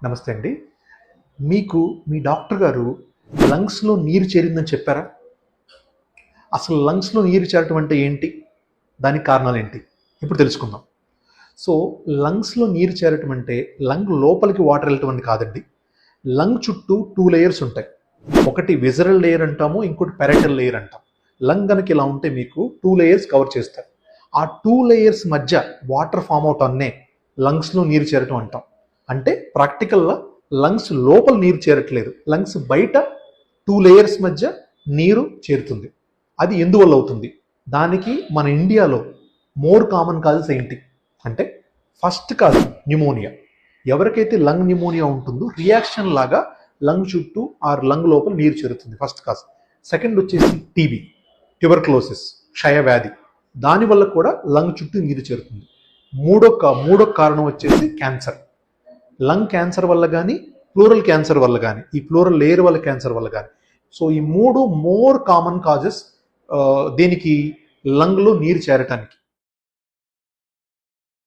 నమస్తే అండి. మీకు మీ డాక్టర్ గారు లంగ్స్‌లో నీరు చేరిందని చెప్పారా? అసలు లంగ్స్‌లో నీరు చేరటం అంటే ఏంటి? దానికి కారణాలేంటి? ఇప్పుడు తెలుసుకుందాం. సో, లంగ్స్‌లో నీరు చేరటం అంటే లంగ్ లోపలికి వాటర్ వెళ్ళటం అని కాదండి. లంగ్ చుట్టూ 2 లేయర్స్ ఉంటాయి. ఒకటి విసరల్ లేయర్ అంటాము. ఇంకోటి పారెటల్ లేయర్ అంటాం. లంగ్ గనక ఇలా ఉంటే మీకు 2 లేయర్స్ కవర్ చేస్తారు. ఆ 2 లేయర్స్ మధ్య వాటర్ ఫార్మ్ అవటాన్నే లంగ్స్‌లో నీరు చేరటం అంటాం. అంటే ప్రాక్టికల్‌గా లంగ్స్ లోపల నీరు చేరట్లేదు. లంగ్స్ బయట 2 లేయర్స్ మధ్య నీరు చేరుతుంది. అది ఎందువల్ల అవుతుంది? దానికి మన ఇండియాలో మోర్ కామన్ కాజెస్ ఏంటి? అంటే ఫస్ట్ కాజ్ న్యూమోనియా. ఎవరికైతే లంగ్ న్యూమోనియా ఉంటుందో రియాక్షన్ లాగా లంగ్ చుట్టూ ఆర్ లంగ్ లోపల నీరు చేరుతుంది ఫస్ట్ కాజ్. సెకండ్ వచ్చేసి టీబీ, ట్యూబర్క్లోసిస్, క్షయవ్యాధి. దానివల్ల కూడా లంగ్ చుట్టూ నీరు చేరుతుంది. మూడో కారణం వచ్చేసి క్యాన్సర్. లంగ్ క్యాన్సర్ వల్ల కానీ, ప్లూరల్ క్యాన్సర్ వల్ల కానీ, ఈ ప్లూరల్ లేయర్ వల్ల క్యాన్సర్ వల్ల కానీ. సో ఈ 3 మోర్ కామన్ కాజెస్ దీనికి లంగ్లో నీరు చేరటానికి.